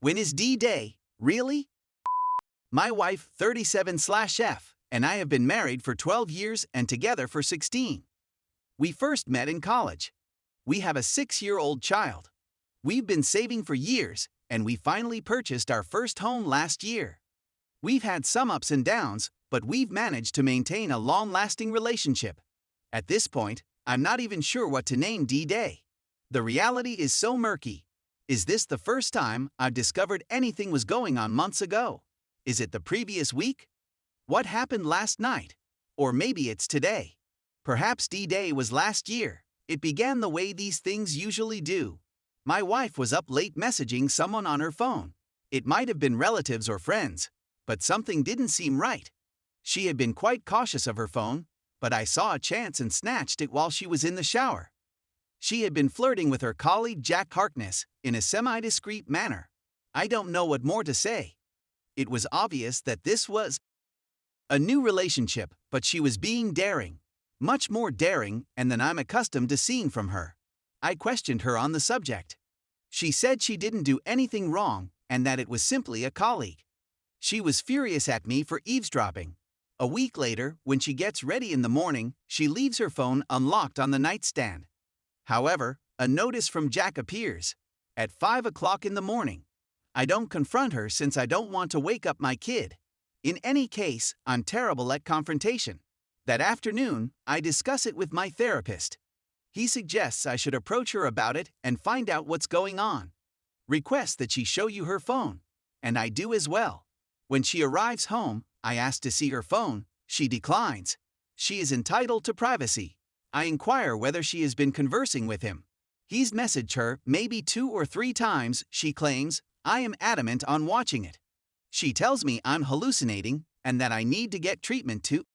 When is D-Day? Really? My wife, 37/F, and I have been married for 12 years and together for 16. We first met in college. We have a 6-year-old child. We've been saving for years, and we finally purchased our first home last year. We've had some ups and downs, but we've managed to maintain a long-lasting relationship. At this point, I'm not even sure what to name D-Day. The reality is so murky. Is this the first time I've discovered anything was going on months ago? Is it the previous week? What happened last night? Or maybe it's today. Perhaps D-Day was last year. It began the way these things usually do. My wife was up late messaging someone on her phone. It might have been relatives or friends, but something didn't seem right. She had been quite cautious of her phone, but I saw a chance and snatched it while she was in the shower. She had been flirting with her colleague Jack Harkness in a semi-discreet manner. I don't know what more to say. It was obvious that this was a new relationship, but she was being daring. Much more daring than I'm accustomed to seeing from her. I questioned her on the subject. She said she didn't do anything wrong and that it was simply a colleague. She was furious at me for eavesdropping. A week later, when she gets ready in the morning, she leaves her phone unlocked on the nightstand. However, a notice from Jack appears at 5 o'clock in the morning. I don't confront her since I don't want to wake up my kid. In any case, I'm terrible at confrontation. That afternoon, I discuss it with my therapist. He suggests I should approach her about it and find out what's going on. Requests that she show you her phone. And I do as well. When she arrives home, I ask to see her phone. She declines. She is entitled to privacy. I inquire whether she has been conversing with him. He's messaged her maybe 2 or 3 times, she claims. I am adamant on watching it. She tells me I'm hallucinating and that I need to get treatment to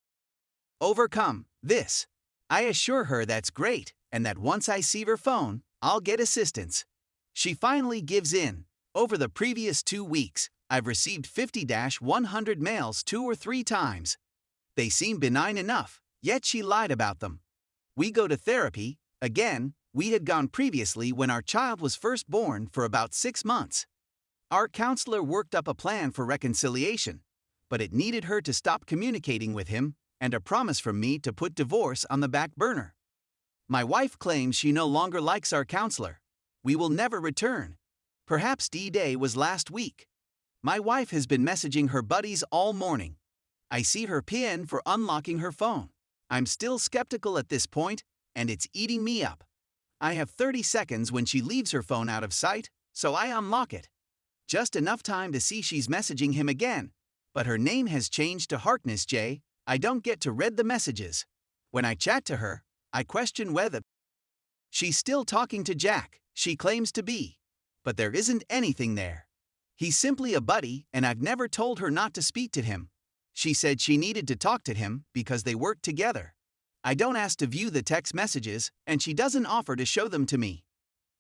overcome this. I assure her that's great and that once I see her phone, I'll get assistance. She finally gives in. Over the previous 2 weeks, I've received 50-100 mails 2 or 3 times. They seem benign enough, yet she lied about them. We go to therapy. Again, we had gone previously when our child was first born for about 6 months. Our counselor worked up a plan for reconciliation, but it needed her to stop communicating with him and a promise from me to put divorce on the back burner. My wife claims she no longer likes our counselor. We will never return. Perhaps D-Day was last week. My wife has been messaging her buddies all morning. I see her PIN for unlocking her phone. I'm still skeptical at this point, and it's eating me up. I have 30 seconds when she leaves her phone out of sight, so I unlock it. Just enough time to see she's messaging him again, but her name has changed to Harkness J. I don't get to read the messages. When I chat to her, I question whether she's still talking to Jack. She claims to be, but there isn't anything there. He's simply a buddy, and I've never told her not to speak to him. She said she needed to talk to him because they worked together. I don't ask to view the text messages, and she doesn't offer to show them to me.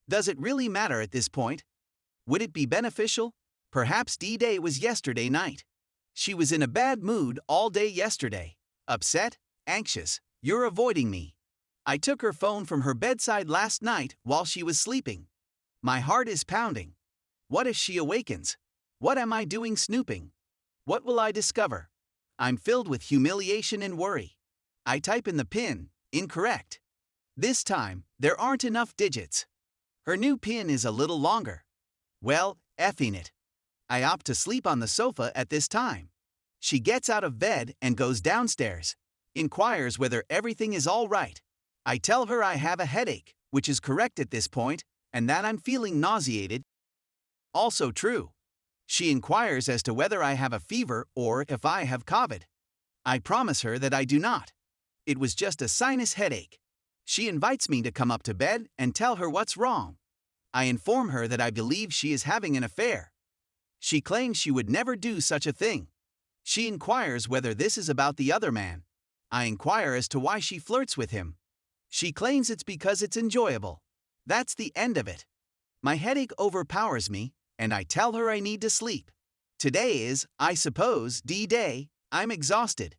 Does it really matter at this point? Would it be beneficial? Perhaps D-Day was yesterday night. She was in a bad mood all day yesterday. Upset, anxious, you're avoiding me. I took her phone from her bedside last night while she was sleeping. My heart is pounding. What if she awakens? What am I doing snooping? What will I discover? I'm filled with humiliation and worry. I type in the PIN, incorrect. This time, there aren't enough digits. Her new PIN is a little longer. Well, effing it. I opt to sleep on the sofa at this time. She gets out of bed and goes downstairs, inquires whether everything is all right. I tell her I have a headache, which is correct at this point, and that I'm feeling nauseated. Also true. She inquires as to whether I have a fever or if I have COVID. I promise her that I do not. It was just a sinus headache. She invites me to come up to bed and tell her what's wrong. I inform her that I believe she is having an affair. She claims she would never do such a thing. She inquires whether this is about the other man. I inquire as to why she flirts with him. She claims it's because it's enjoyable. That's the end of it. My headache overpowers me, and I tell her I need to sleep. Today is, I suppose, D-Day. I'm exhausted.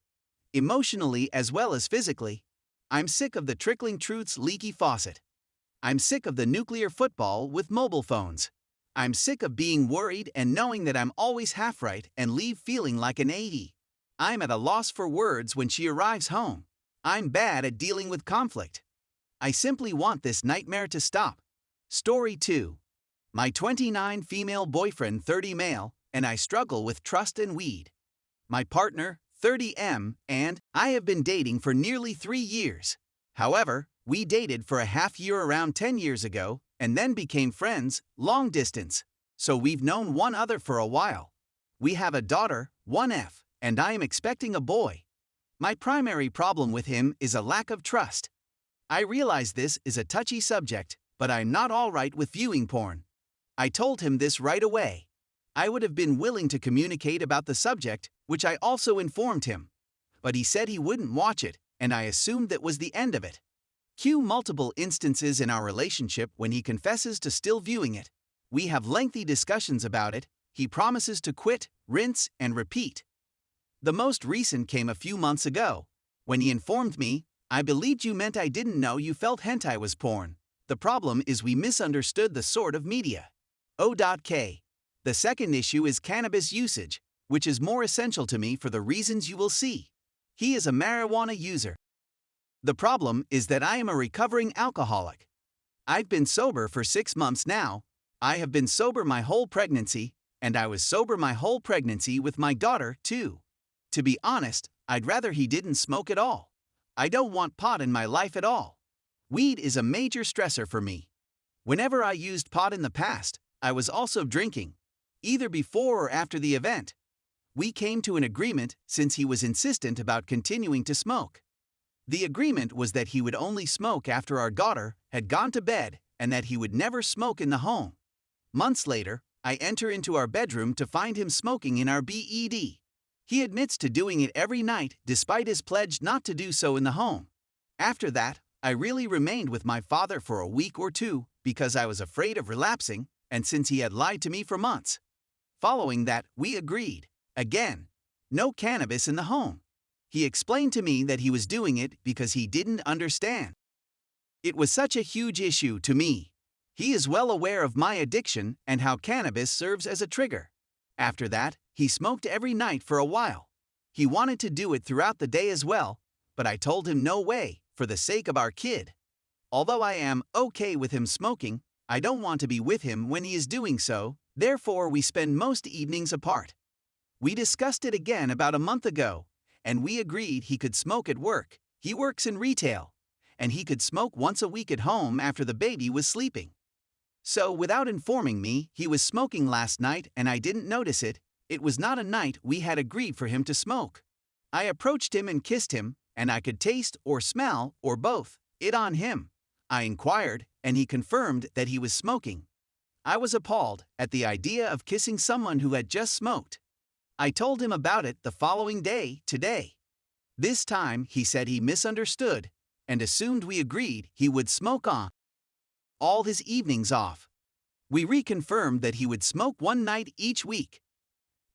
Emotionally as well as physically. I'm sick of the trickling truth's leaky faucet. I'm sick of the nuclear football with mobile phones. I'm sick of being worried and knowing that I'm always half right and leave feeling like an 80. I'm at a loss for words when she arrives home. I'm bad at dealing with conflict. I simply want this nightmare to stop. Story 2. My 29 female boyfriend 30 male, and I struggle with trust and weed. My partner, 30M, and I have been dating for nearly 3 years. However, we dated for a half year around 10 years ago, and then became friends, long distance. So we've known one other for a while. We have a daughter, 1F, and I am expecting a boy. My primary problem with him is a lack of trust. I realize this is a touchy subject, but I'm not alright with viewing porn. I told him this right away. I would have been willing to communicate about the subject, which I also informed him. But he said he wouldn't watch it, and I assumed that was the end of it. Cue multiple instances in our relationship when he confesses to still viewing it. We have lengthy discussions about it. He promises to quit, rinse, and repeat. The most recent came a few months ago. When he informed me, I believed you meant I didn't know you felt hentai was porn. The problem is we misunderstood the sort of media. O.K. The second issue is cannabis usage, which is more essential to me for the reasons you will see. He is a marijuana user. The problem is that I am a recovering alcoholic. I've been sober for 6 months now. I have been sober my whole pregnancy, and I was sober my whole pregnancy with my daughter, too. To be honest, I'd rather he didn't smoke at all. I don't want pot in my life at all. Weed is a major stressor for me. Whenever I used pot in the past, I was also drinking, either before or after the event. We came to an agreement since he was insistent about continuing to smoke. The agreement was that he would only smoke after our daughter had gone to bed and that he would never smoke in the home. Months later, I enter into our bedroom to find him smoking in our bed. He admits to doing it every night despite his pledge not to do so in the home. After that, I really remained with my father for a week or two because I was afraid of relapsing, and since he had lied to me for months. Following that, we agreed, again, no cannabis in the home. He explained to me that he was doing it because he didn't understand. It was such a huge issue to me. He is well aware of my addiction and how cannabis serves as a trigger. After that, he smoked every night for a while. He wanted to do it throughout the day as well, but I told him no way, for the sake of our kid. Although I am okay with him smoking, I don't want to be with him when he is doing so, therefore we spend most evenings apart. We discussed it again about a month ago, and we agreed he could smoke at work. He works in retail, and he could smoke once a week at home after the baby was sleeping. So without informing me, he was smoking last night and I didn't notice it. It was not a night we had agreed for him to smoke. I approached him and kissed him, and I could taste or smell, or both, it on him. I inquired, and he confirmed that he was smoking. I was appalled at the idea of kissing someone who had just smoked. I told him about it the following day, today. This time he said he misunderstood and assumed we agreed he would smoke on all his evenings off. We reconfirmed that he would smoke one night each week.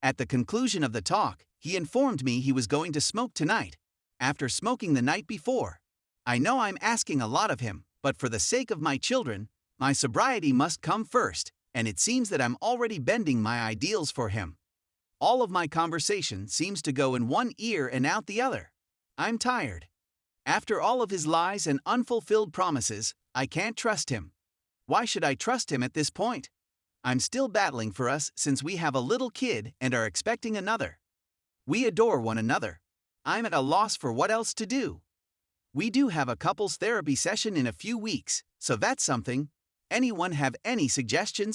At the conclusion of the talk, he informed me he was going to smoke tonight, after smoking the night before. I know I'm asking a lot of him, but for the sake of my children, my sobriety must come first, and it seems that I'm already bending my ideals for him. All of my conversation seems to go in one ear and out the other. I'm tired. After all of his lies and unfulfilled promises, I can't trust him. Why should I trust him at this point? I'm still battling for us since we have a little kid and are expecting another. We adore one another. I'm at a loss for what else to do. We do have a couples therapy session in a few weeks, so that's something. Anyone have any suggestions?